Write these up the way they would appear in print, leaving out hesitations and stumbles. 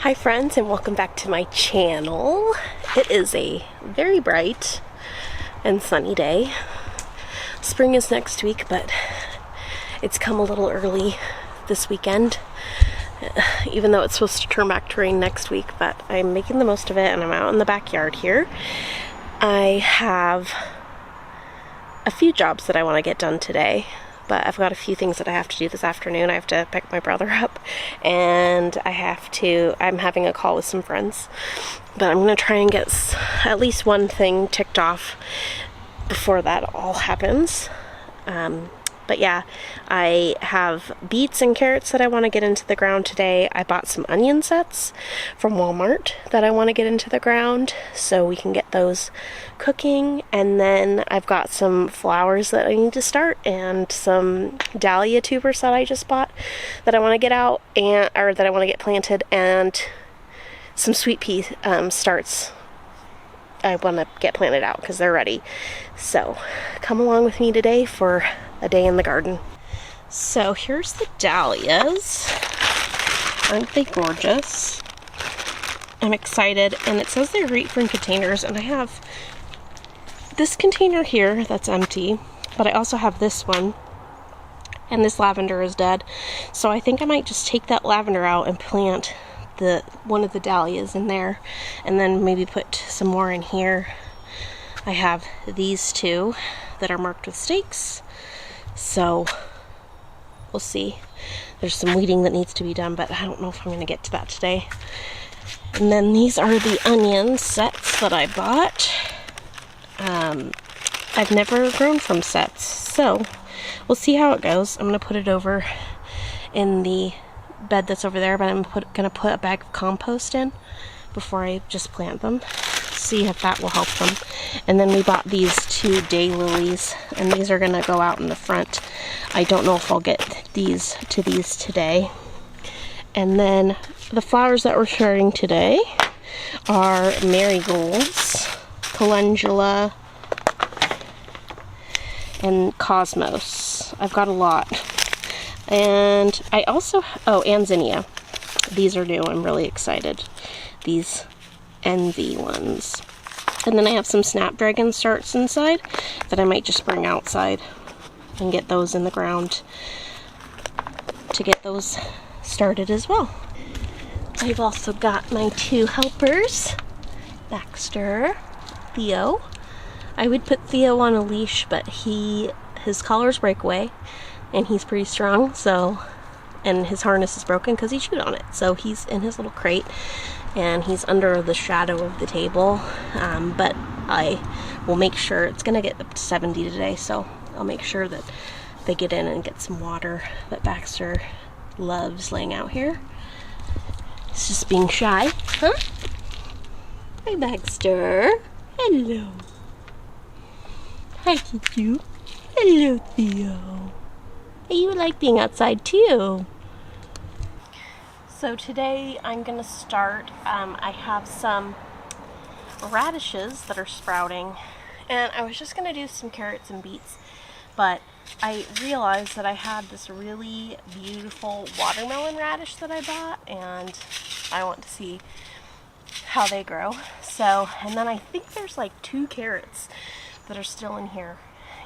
Hi friends, and welcome back to my channel. It is a very bright and sunny day. Spring is next week, but it's come a little early this weekend, even though it's supposed to turn back to rain next week. But I'm making the most of it, and I'm out in the backyard here. I have a few jobs that I want to get done today, but I've got a few things that I have to do this afternoon. I have to pick my brother up, and I'm having a call with some friends, but I'm going to try and get at least one thing ticked off before that all happens. But yeah, I have beets and carrots that I want to get into the ground today. I bought some onion sets from Walmart that I want to get into the ground so we can get those cooking. And then I've got some flowers that I need to start and some dahlia tubers that I just bought that I want to get out or that I want to get planted, and some sweet pea starts I want to get planted out because they're ready. So come along with me today for a day in the garden. So here's the dahlias. Aren't they gorgeous? I'm excited, and it says they're great for in containers, and I have this container here that's empty, but I also have this one, and this lavender is dead. So I think I might just take that lavender out and plant one of the dahlias in there, and then maybe put some more in here. I have these two that are marked with stakes, so we'll see. There's some weeding that needs to be done, but I don't know if I'm going to get to that today. And then these are the onion sets that I bought. I've never grown from sets, so we'll see how it goes. I'm going to put it over in the bed that's over there, but I'm going to put a bag of compost in before I just plant them, see if that will help them. And then we bought these two daylilies, and these are going to go out in the front. I don't know if I'll get these today. And then the flowers that we're starting today are marigolds, calendula, and cosmos. I've got a lot. And I also, and zinnia. These are new. I'm really excited. These envy ones. And then I have some snapdragon starts inside that I might just bring outside and get those in the ground to get those started as well. I've also got my two helpers, Baxter, Theo. I would put Theo on a leash, but his collars break away, and he's pretty strong, and his harness is broken because he chewed on it. So he's in his little crate, and he's under the shadow of the table, but I will make sure, it's going to get up to 70 today, so I'll make sure that they get in and get some water that Baxter loves laying out here. He's just being shy. Huh? Hi, Baxter. Hello. Hi, Kitty. Hello, Theo. Hey, you like being outside too. So today I'm going to start, I have some radishes that are sprouting, and I was just going to do some carrots and beets, but I realized that I had this really beautiful watermelon radish that I bought, and I want to see how they grow. So, and then I think there's like 2 carrots that are still in here,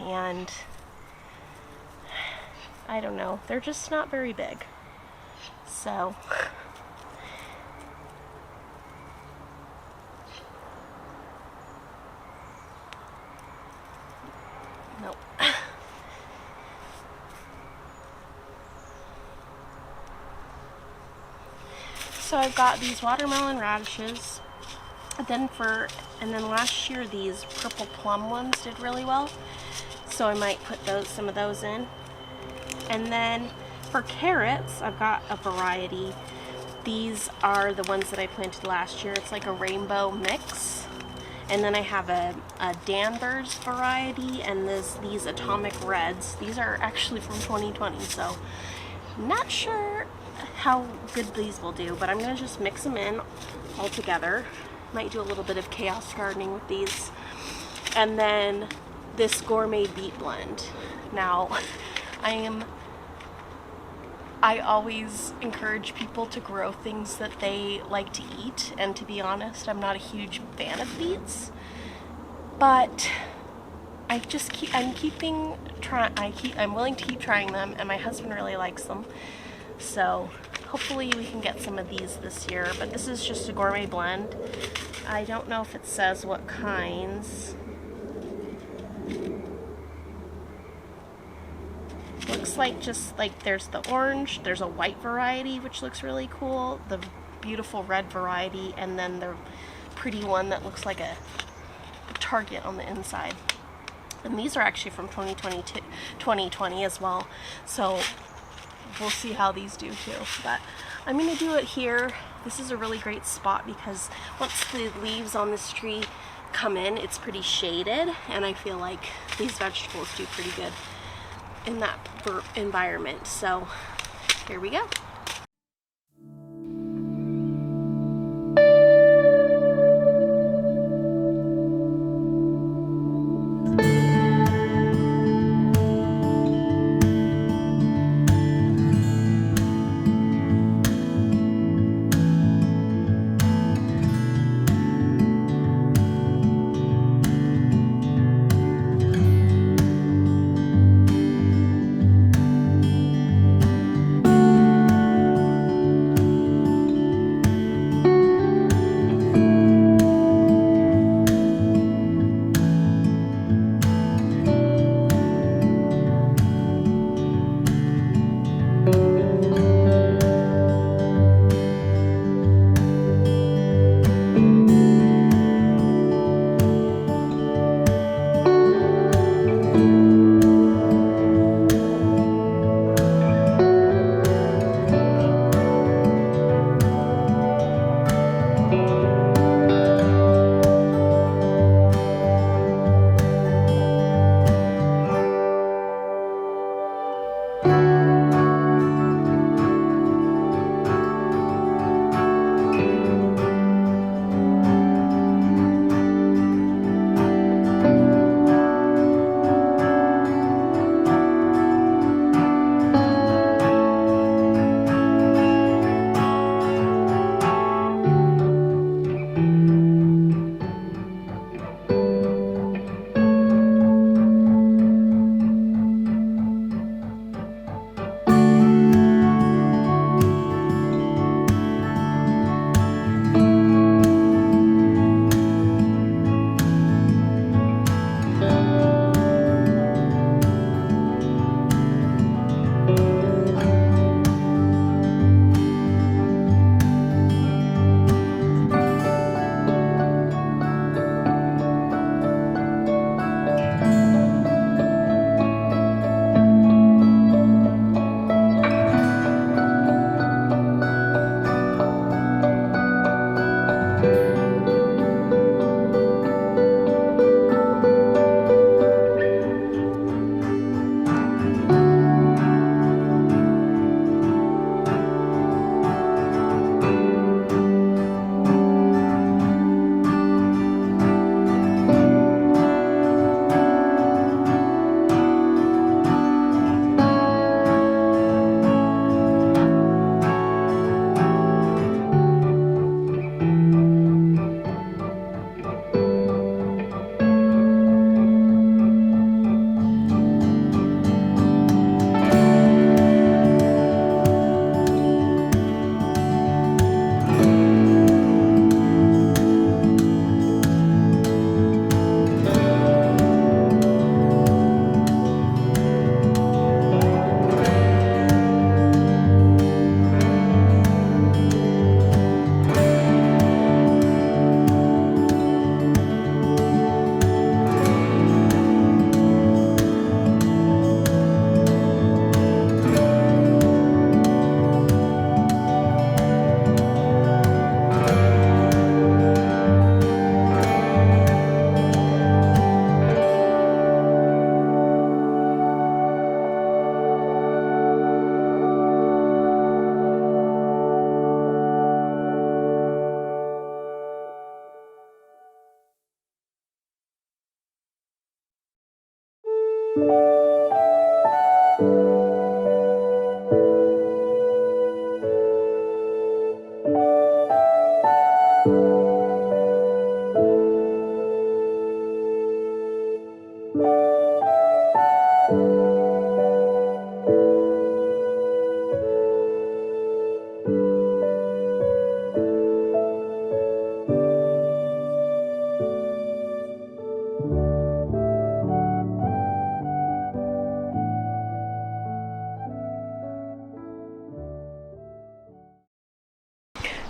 and I don't know, they're just not very big. So nope. So I've got these watermelon radishes. And then last year these purple plum ones did really well, so I might put some of those in. And then for carrots, I've got a variety. These are the ones that I planted last year. It's like a rainbow mix. And then I have a Danvers variety, and these atomic reds. These are actually from 2020, so I'm not sure how good these will do, but I'm going to just mix them in all together. Might do a little bit of chaos gardening with these. And then this gourmet beet blend. Now, I am I always encourage people to grow things that they like to eat, and to be honest, I'm not a huge fan of beets, but I'm willing to keep trying them, and my husband really likes them. So hopefully we can get some of these this year, but this is just a gourmet blend. I don't know if it says what kinds. Looks like just like there's the orange, there's a white variety which looks really cool, the beautiful red variety, and then the pretty one that looks like a target on the inside. And these are actually from 2020 as well, so we'll see how these do too. But I'm going to do it here. This is a really great spot because once the leaves on this tree come in, it's pretty shaded, and I feel like these vegetables do pretty good in that environment. So here we go.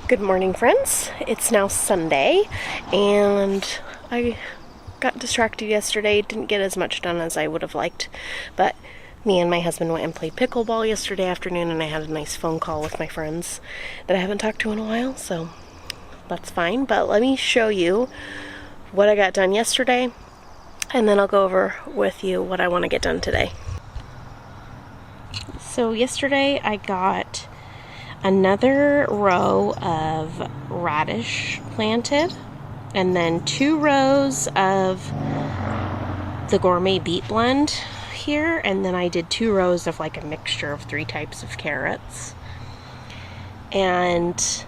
Good morning, friends. It's now Sunday, and I got distracted yesterday. Didn't get as much done as I would have liked, but me and my husband went and played pickleball yesterday afternoon, and I had a nice phone call with my friends that I haven't talked to in a while, so that's fine. But let me show you what I got done yesterday, and then I'll go over with you what I want to get done today. So yesterday I got another row of radish planted, and then 2 rows of the gourmet beet blend here, and then I did 2 rows of like a mixture of 3 types of carrots. And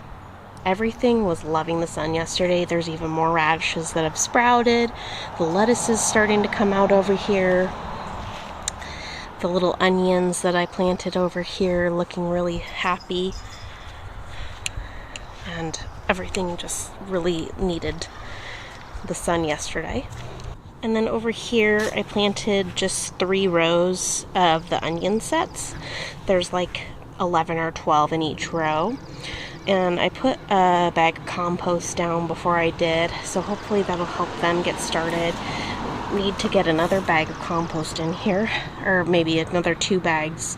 everything was loving the sun yesterday. There's even more radishes that have sprouted. The lettuce is starting to come out over here. The little onions that I planted over here looking really happy, and everything just really needed the sun yesterday. And then over here I planted just 3 rows of the onion sets. There's like 11 or 12 in each row, and I put a bag of compost down before I did, so hopefully that'll help them get started. Need to get another bag of compost in here, or maybe another 2 bags,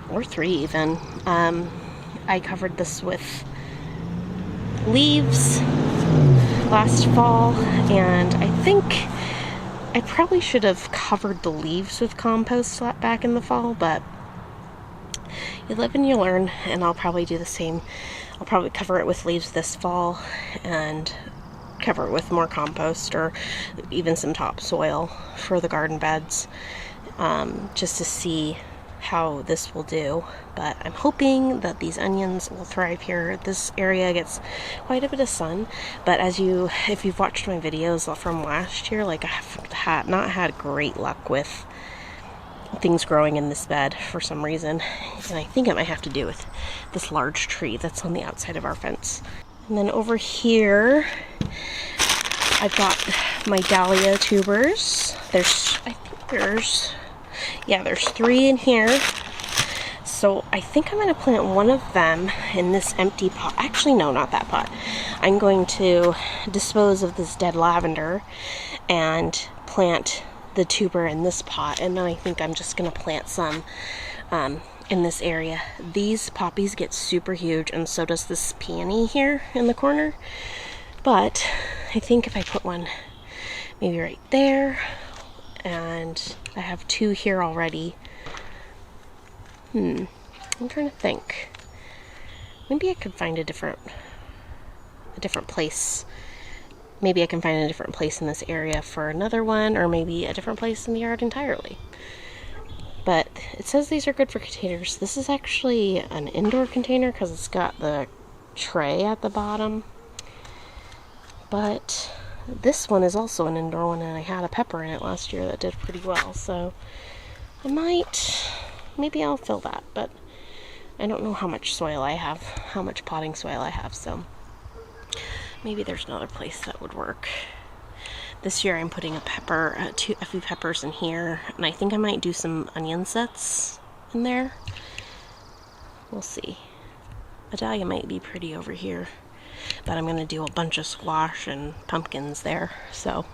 or 3 even. I covered this with leaves last fall, and I think I probably should have covered the leaves with compost back in the fall, but you live and you learn, and I'll probably do the same. I'll probably cover it with leaves this fall and cover it with more compost or even some topsoil for the garden beds, just to see how this will do. But I'm hoping that these onions will thrive here. This area gets quite a bit of sun, but if you've watched my videos from last year, like I have not had great luck with things growing in this bed for some reason, and I think it might have to do with this large tree that's on the outside of our fence. And then over here I've got my dahlia tubers. There's 3 in here. So I think I'm going to plant one of them in this empty pot. Actually, no, not that pot. I'm going to dispose of this dead lavender and plant the tuber in this pot. And then I think I'm just going to plant some in this area. These poppies get super huge, and so does this peony here in the corner. But I think if I put one maybe right there, and I have 2 here already. I'm trying to think. Maybe I could find a different place. Maybe I can find a different place in this area for another one, or maybe a different place in the yard entirely. But it says these are good for containers. This is actually an indoor container because it's got the tray at the bottom. But this one is also an indoor one, and I had a pepper in it last year that did pretty well. So maybe I'll fill that, but I don't know how much soil I have, how much potting soil I have, so maybe there's another place that would work. This year I'm putting a few peppers in here, and I think I might do some onion sets in there. We'll see. A dahlia might be pretty over here, but I'm going to do a bunch of squash and pumpkins there, so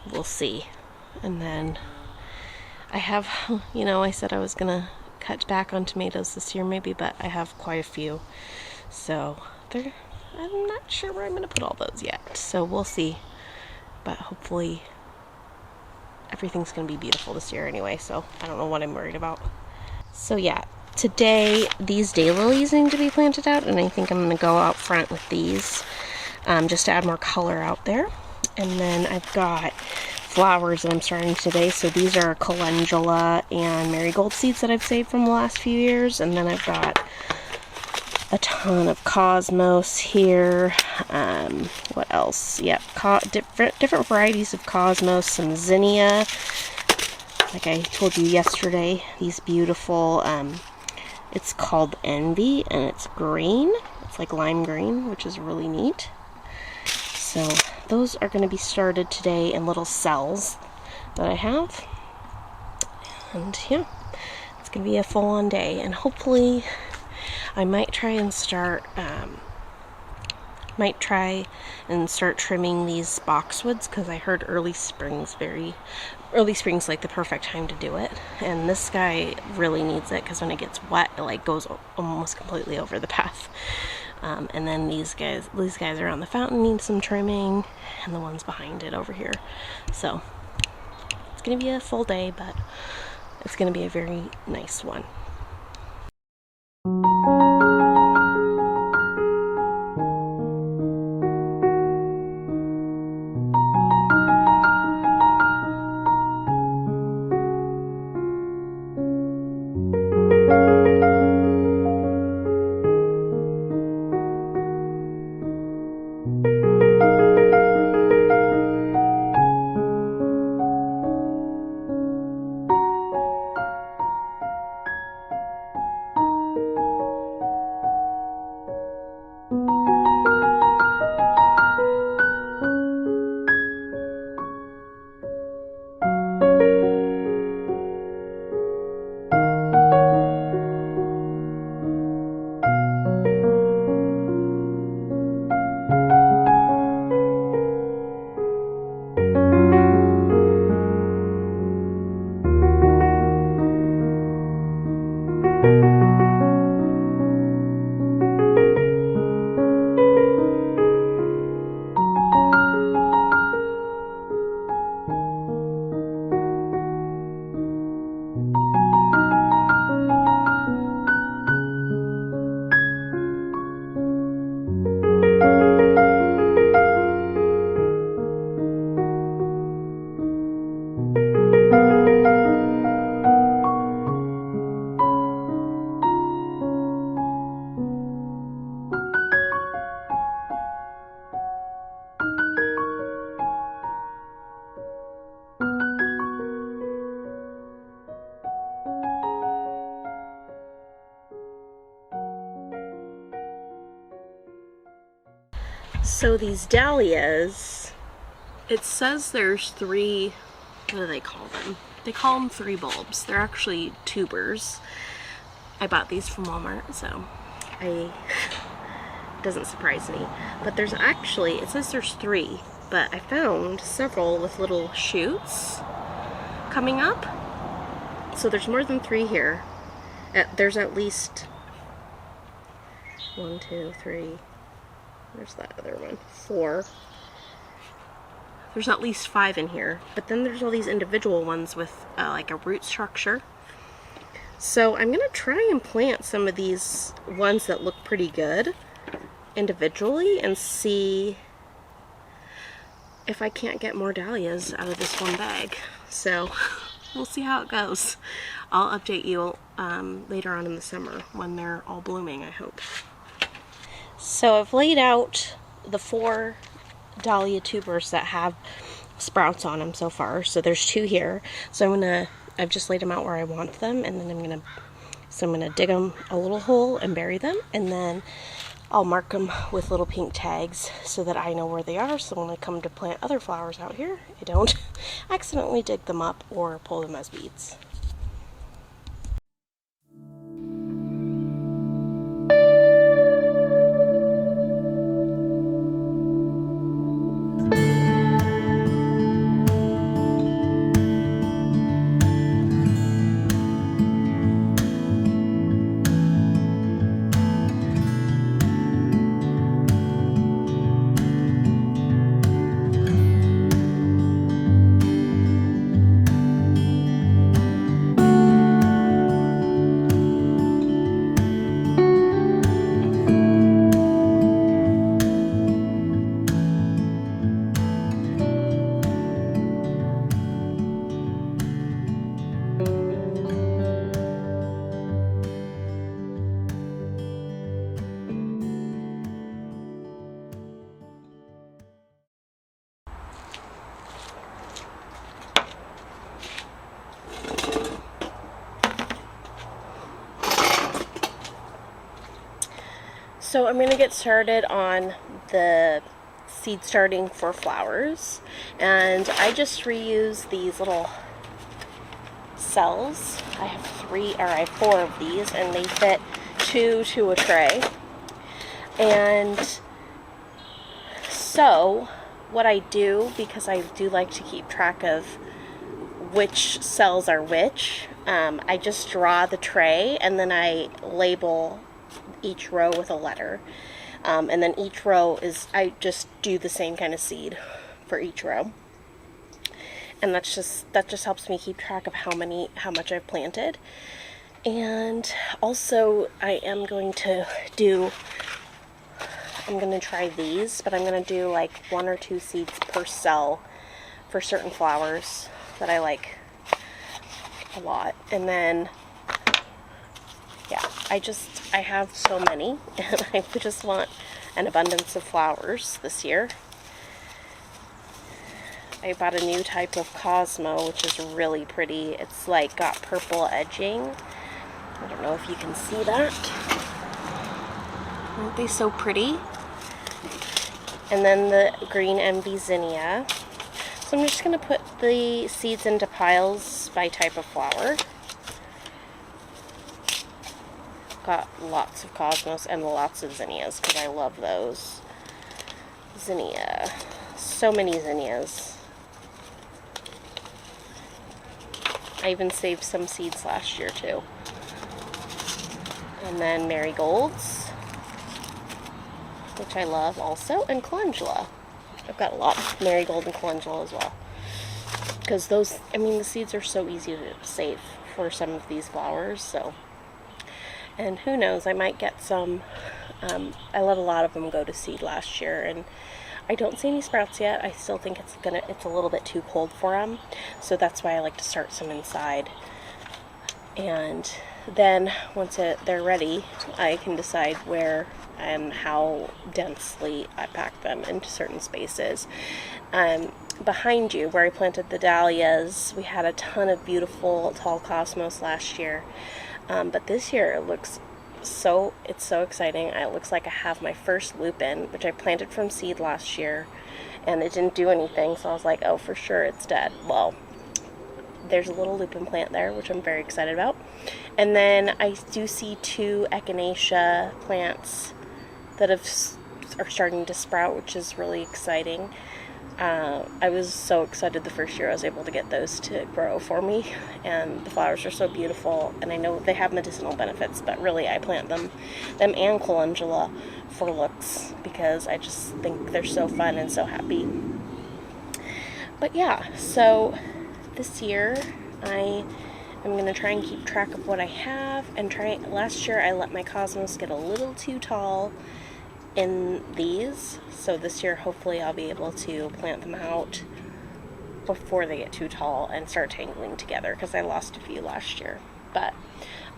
we'll see. And then I have, I said I was going to cut back on tomatoes this year maybe, but I have quite a few, so I'm not sure where I'm going to put all those yet, so we'll see. But hopefully everything's going to be beautiful this year anyway, so I don't know what I'm worried about. So yeah, today these daylilies need to be planted out, and I think I'm going to go out front with these just to add more color out there. And then I've got flowers that I'm starting today. So these are calendula and marigold seeds that I've saved from the last few years. And then I've got a ton of cosmos here. What else? Yep, different varieties of cosmos, some zinnia, like I told you yesterday. These beautiful, it's called Envy, and it's green. It's like lime green, which is really neat. So those are going to be started today in little cells that I have. And yeah, it's going to be a full-on day, and hopefully I might try and start trimming these boxwoods, because I heard early spring's like the perfect time to do it. And this guy really needs it, because when it gets wet, it like goes almost completely over the path. And then these guys around the fountain need some trimming, and the ones behind it over here. So it's gonna be a full day, but it's gonna be a very nice one. So these dahlias, it says there's 3, what do they call them? They call them 3 bulbs. They're actually tubers. I bought these from Walmart, so it doesn't surprise me. But there's actually, it says there's 3, but I found several with little shoots coming up. So there's more than 3 here. There's at least 1, 2, 3. There's that other one. 4. There's at least 5 in here. But then there's all these individual ones with like a root structure. So I'm going to try and plant some of these ones that look pretty good individually and see if I can't get more dahlias out of this one bag. So we'll see how it goes. I'll update you later on in the summer when they're all blooming, I hope. So I've laid out the 4 dahlia tubers that have sprouts on them so far. So there's 2 here. So I've just laid them out where I want them, and then I'm gonna dig them a little hole and bury them, and then I'll mark them with little pink tags so that I know where they are, so when I come to plant other flowers out here, I don't accidentally dig them up or pull them as beets. So I'm going to get started on the seed starting for flowers, and I just reuse these little cells. I have 4 of these, and they fit 2 to a tray. And so what I do, because I do like to keep track of which cells are which, I just draw the tray and then I label each row with a letter. And then each row is, I just do the same kind of seed for each row. And that just helps me keep track of how much I've planted. And also I am going to try these, but I'm going to do like 1 or 2 seeds per cell for certain flowers that I like a lot. And then, yeah, I have so many, and I just want an abundance of flowers this year. I bought a new type of Cosmo, which is really pretty. It's like got purple edging. I don't know if you can see that. Aren't they so pretty? And then the green envy zinnia. So I'm just going to put the seeds into piles by type of flower. Got lots of Cosmos and lots of zinnias because I love those. Zinnia. So many zinnias. I even saved some seeds last year too. And then marigolds, which I love also, and calendula. I've got a lot of marigold and calendula as well. Because those, I mean, the seeds are so easy to save for some of these flowers, so. And who knows, I might get some. I let a lot of them go to seed last year, and I don't see any sprouts yet. I still think it's a little bit too cold for them, so that's why I like to start some inside. And then once they're ready, I can decide where and how densely I pack them into certain spaces. Behind you, where I planted the dahlias, we had a ton of beautiful tall cosmos last year. But this year it looks it's so exciting. It looks like I have my first lupin, which I planted from seed last year, and it didn't do anything, so I was like, oh, for sure it's dead. Well, there's a little lupin plant there, which I'm very excited about. And then I do see 2 echinacea plants that are starting to sprout, which is really exciting. I was so excited the first year I was able to get those to grow for me, and the flowers are so beautiful, and I know they have medicinal benefits, but really I plant them and calendula for looks, because I just think they're so fun and so happy. But yeah, so this year I'm going to try and keep track of what I have, and last year I let my cosmos get a little too tall in these, so this year hopefully I'll be able to plant them out before they get too tall and start tangling together, because I lost a few last year. But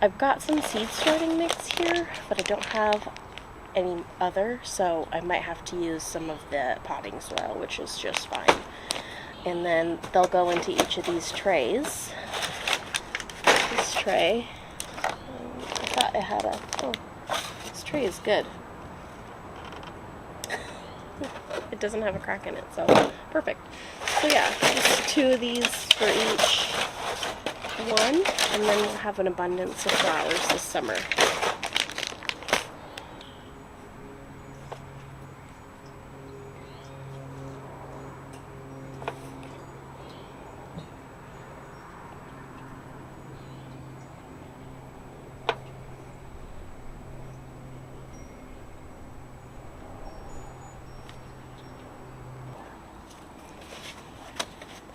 I've got some seed starting mix here, but I don't have any other, so I might have to use some of the potting soil, which is just fine. And then they'll go into each of these trays. This tray, I thought it had this tray is good. It doesn't have a crack in it, so perfect. So yeah, just 2 of these for each one, and then we'll have an abundance of flowers this summer.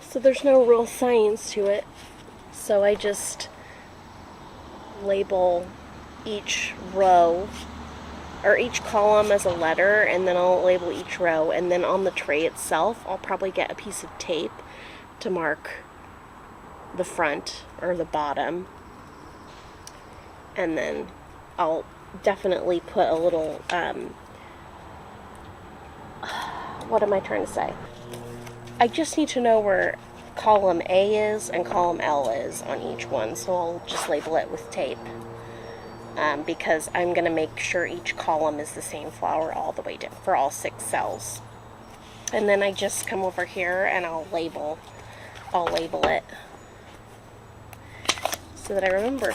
So there's no real science to it, so I just label each row or each column as a letter, and then I'll label each row, and then on the tray itself I'll probably get a piece of tape to mark the front or the bottom, and then I'll definitely put a little what am I trying to say? I just need to know where column A is and column L is on each one, so I'll just label it with tape, because I'm going to make sure each column is the same flower all the way down for all 6 cells. And then I just come over here and I'll label it so that I remember.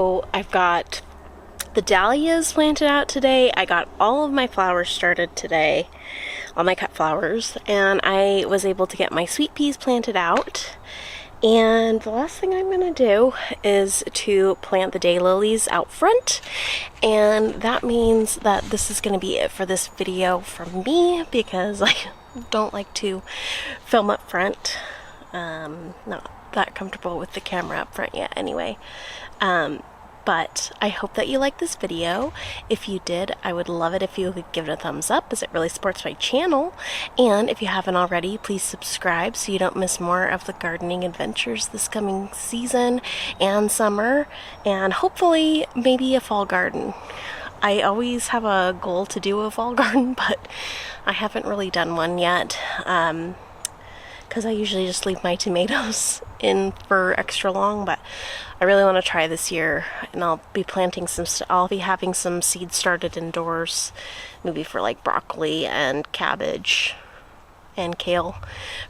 So I've got the dahlias planted out today. I got all of my flowers started today, all my cut flowers, and I was able to get my sweet peas planted out. And the last thing I'm gonna do is to plant the daylilies out front, and that means that this is gonna be it for this video from me, because I don't like to film up front. Not that comfortable with the camera up front yet anyway. But I hope that you liked this video. If you did, I would love it if you could give it a thumbs up, as it really supports my channel. And if you haven't already, please subscribe so you don't miss more of the gardening adventures this coming season and summer, and hopefully maybe a fall garden. I always have a goal to do a fall garden, but I haven't really done one yet. Because I usually just leave my tomatoes in for extra long, but I really want to try this year, and I'll be planting I'll be having some seeds started indoors, maybe for like broccoli and cabbage and kale,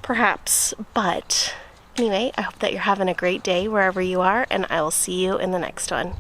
perhaps. But anyway, I hope that you're having a great day wherever you are, and I will see you in the next one.